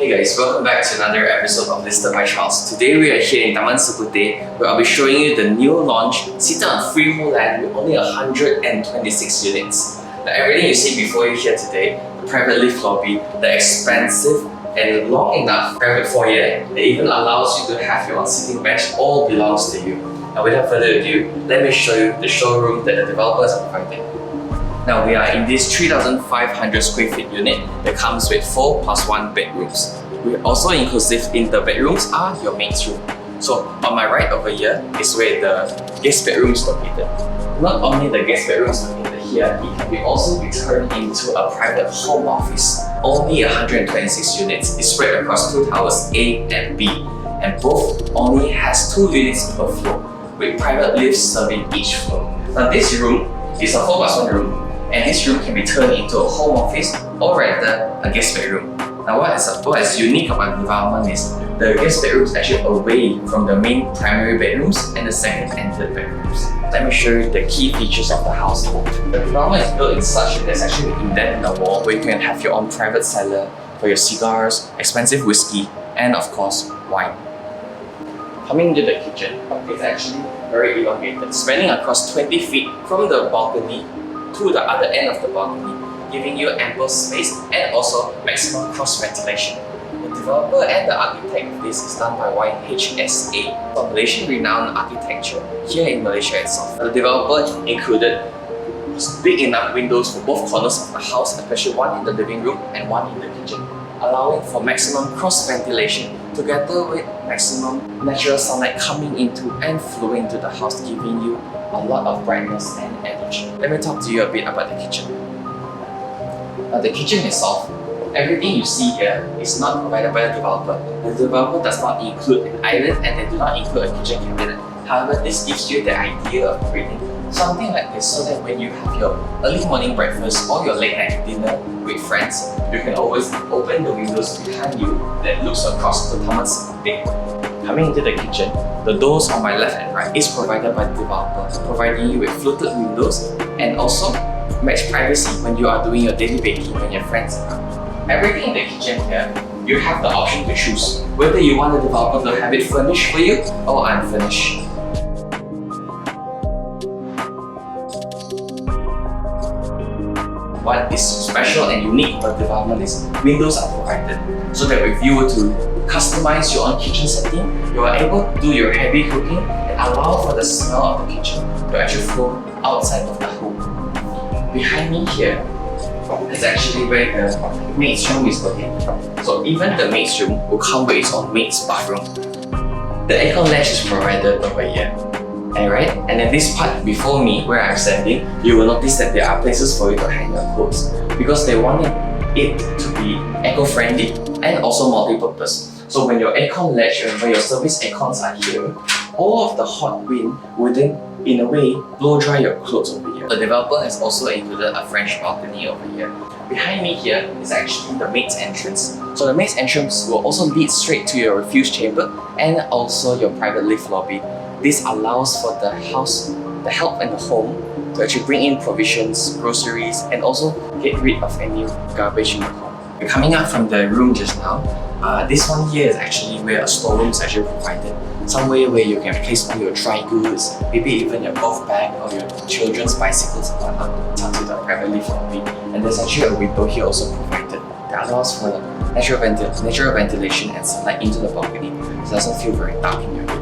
Hey guys, welcome back to another episode of Listed by Charles. Today we are here in Aetas Seputeh, where I'll be showing you the new launch seated on freehold land with only 126 units. Now everything you see before you here today, the private lift lobby, the expansive and long enough private foyer that even allows you to have your own sitting bench, all belongs to you. Now without further ado, let me show you the showroom that the developers are providing. Now we are in this 3,500 square feet unit that comes with 4+1 bedrooms. We're also inclusive in the bedrooms are your maid's room. So on my right over here is where the guest bedroom is located. Not only the guest bedroom is located here, it can be also be turned into a private home office. Only 126 units is spread across two towers A and B, and both only has 2 units per floor, with private lifts serving each floor. Now this room is a 4+1 room, and this room can be turned into a home office or rather a guest bedroom. Now what is unique about the development is the guest bedrooms actually away from the main primary bedrooms and the second and third bedrooms. Let me show you the key features of the house. The development is built in such that there's actually an indent in the wall where you can have your own private cellar for your cigars, expensive whiskey, and of course, wine. Coming to the kitchen, it's actually very elongated, spanning across 20 feet from the balcony to the other end of the balcony, giving you ample space and also maximum cross ventilation. The developer and the architect of this is done by YHSA, a Malaysian renowned architecture here in Malaysia itself. The developer included big enough windows for both corners of the house, especially one in the living room and one in the kitchen, allowing for maximum cross ventilation together with maximum natural sunlight coming into and flowing to the house, giving you a lot of brightness and energy. Let me talk to you a bit about the kitchen. Now the kitchen itself, everything you see here is not provided by the developer. The developer does not include an island and they do not include a kitchen cabinet. However, this gives you the idea of creating something like this so that when you have your early morning breakfast or your late night dinner with friends, you can always open the windows behind you that looks across the Taman Seputeh. Coming into the kitchen, the doors on my left and right is provided by the developer, providing you with fluted windows and also match privacy when you are doing your daily baking when your friends are around. Everything in the kitchen here, you have the option to choose whether you want the developer to have it furnished for you or unfurnished. What is special and unique about development is windows are provided so that if you were to customize your own kitchen setting, you are able to do your heavy cooking and allow for the smell of the kitchen to actually flow outside of the home. Behind me here is actually where the maid's room is located. So even the maid's room will come with its own maid's bathroom. The aircon latch is provided over here. And then this part before me where I'm standing, you will notice that there are places for you to hang your clothes because they wanted it to be eco-friendly and also multi-purpose. So when your aircon latch and when your service aircons are here, all of the hot wind will then in a way blow dry your clothes over here. The developer has also included a French balcony over here. Behind me here is actually the maid's entrance. So the maid's entrance will also lead straight to your refuse chamber and also your private lift lobby. This allows for the house, the help and the home to actually bring in provisions, groceries, and also get rid of any garbage in the home. Coming up from the room just now, this one here is actually where a storeroom is actually provided. Somewhere where you can place all your dry goods, maybe even your golf bag or your children's bicycles and whatnot, tucked to the private lift lobby. And there's actually a window here also provided that allows for natural ventilation and sunlight into the balcony, so it doesn't feel very dark in your unit.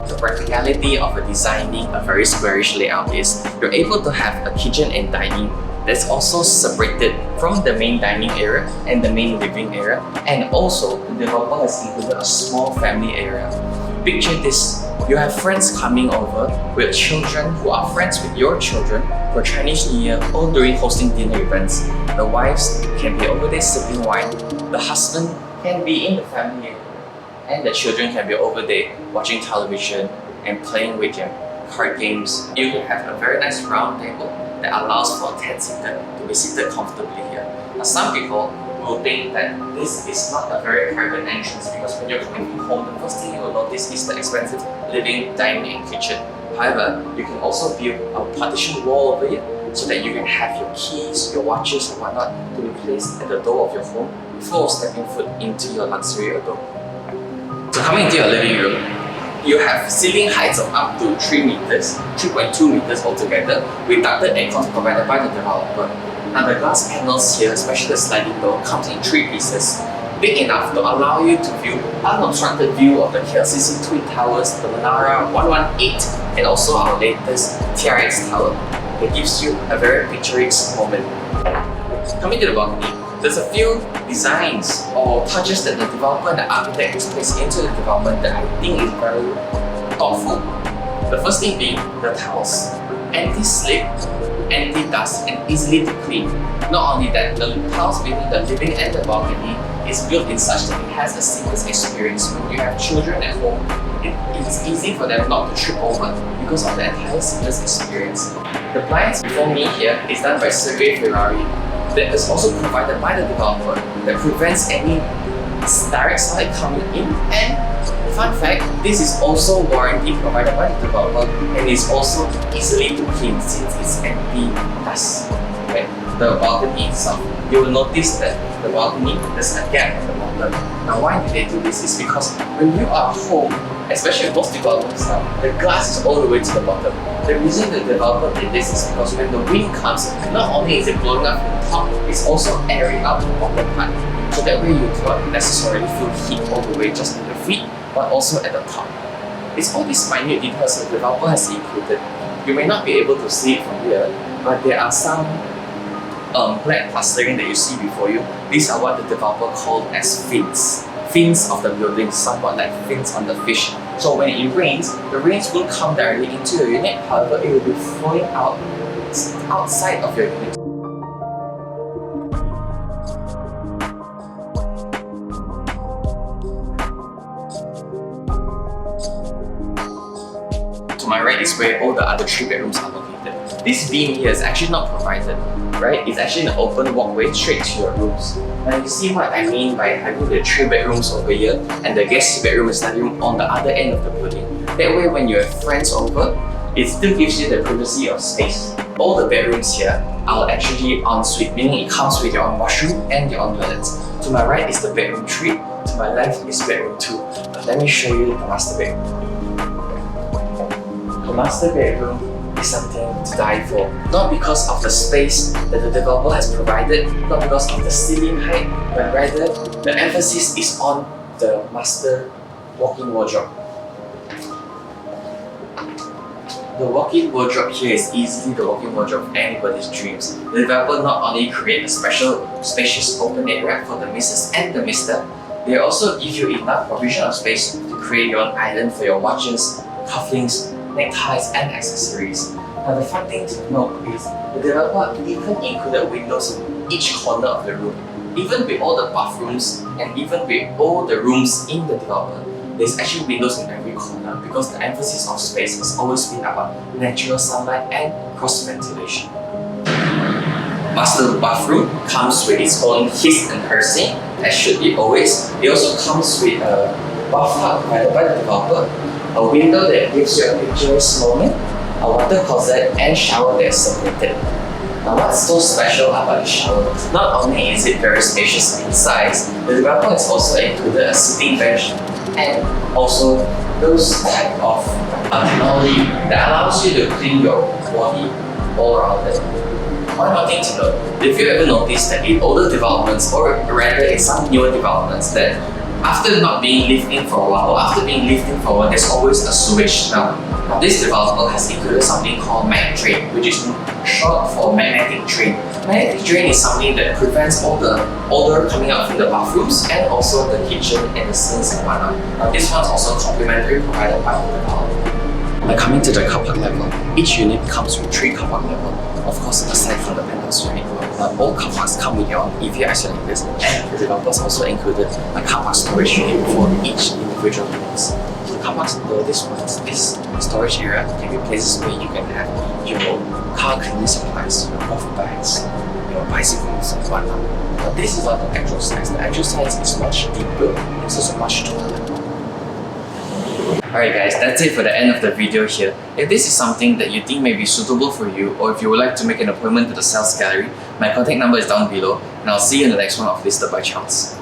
The practicality of designing a very squarish layout is you're able to have a kitchen and dining that's also separated from the main dining area and the main living area, and also the developer has included a small family area. Picture this, you have friends coming over with children who are friends with your children for Chinese New Year or during hosting dinner events. The wives can be over there sipping wine, the husband can be in the family area, and the children can be over there watching television and playing with their card games. You can have a very nice round table that allows for 10 seater to be seated comfortably here. Now some people will think that this is not a very private entrance because when you're coming from home, the first thing you will notice is the expensive living, dining and kitchen. However, you can also build a partition wall over here so that you can have your keys, your watches and whatnot to be placed at the door of your home before stepping foot into your luxury abode. So coming into your living room, you have ceiling heights of up to 3 meters, 3.2 meters altogether, with ducted aircon provided by the developer. Now the glass panels here, especially the sliding door, comes in 3 pieces, big enough to allow you to view unobstructed view of the KLCC Twin Towers, the Menara 118, and also our latest TRX tower. It gives you a very picturesque moment. Coming to the balcony, there's a few designs or touches that the developer and the architect has placed into the development that I think is very thoughtful. The first thing being the tiles. Anti-slip, anti-dust, and easily to clean. Not only that, the tiles between the living and the balcony is built in such that it has a seamless experience. When you have children at home, it's easy for them not to trip over because of the entire seamless experience. The blinds before me here is done by Ferrari. That is also provided by the developer that prevents any direct sunlight coming in, and fun fact, this is also warranty provided by the developer and is also easily to clean since it's anti-dust. Right? The balcony itself, you will notice that the balcony, there's a gap at the bottom. Now why did they do this? Is because when you are home, especially most developers now, the glass is all the way to the bottom. The reason the developer did this is because when the wind comes, not only is it blowing up from the top, it's also airing out the bottom part. So that way you do not necessarily feel heat all the way just at the feet, but also at the top. It's all these minute details the developer has included. You may not be able to see it from here, but there are some black plastering that you see before you. These are what the developer called as fins. Fins of the building, somewhat like fins on the fish. So when it rains, the rains won't come directly into your unit, however it will be flowing out outside of your unit. To my right is where all the other 3 bedrooms are located. This beam here is actually not provided, right? It's actually an open walkway straight to your rooms. Now you see what I mean by having the 3 bedrooms over here and the guest bedroom and study room on the other end of the building. That way when you have friends over, it still gives you the privacy of space. All the bedrooms here are actually ensuite, meaning it comes with your own washroom and your own toilets. To my right is the bedroom 3, to my left is bedroom 2. But let me show you the master bedroom. The master bedroom is something to die for. Not because of the space that the developer has provided, not because of the ceiling height, but rather the emphasis is on the master walk-in wardrobe. The walk-in wardrobe here is easily the walk-in wardrobe of anybody's dreams. The developer not only create a special spacious open area for the missus and the mister, they also give you enough provision of space to create your own island for your watches, cufflinks, neckties, and accessories. Now the fun thing to note is the developer even included windows in each corner of the room. Even with all the bathrooms and even with all the rooms in the development, there's actually windows in every corner because the emphasis of space has always been about natural sunlight and cross ventilation. Master bathroom comes with its own his and her sink, as should be always. It also comes with a bathtub provided by the developer, a window that gives you a picturesque moment, a water closet, and shower that is separated. Now what's so special about the shower? Not only is it very spacious in size, the developer has also included a sitting bench and also those type of technology that allows you to clean your body all around it. One more thing to note, if you ever noticed that in older developments or rather in some newer developments that after not being lived in for a while, or after being lived in for a while, there's always a sewage smell. Now this developer has included something called mag drain, which is short for magnetic drain. Magnetic drain is something that prevents all the odor coming out from the bathrooms and also the kitchen and the sinks and whatnot. Now this one's also complimentary provided by the developer. Now coming to the car park level, each unit comes with 3 car park levels. Of course, aside from the penthouse unit, all car parks come with your own EV isolators, and the developers also included a car park storage unit for each individual units. So the car parks, this storage area can be places where you can have your car cleaning supplies, your golf bags, your bicycles and whatnot. But this is not the actual size. The actual size is much deeper, it's also much taller. Alright guys, that's it for the end of the video here. If this is something that you think may be suitable for you, or if you would like to make an appointment to the sales gallery, my contact number is down below. and I'll see you in the next one of Listed by Charles.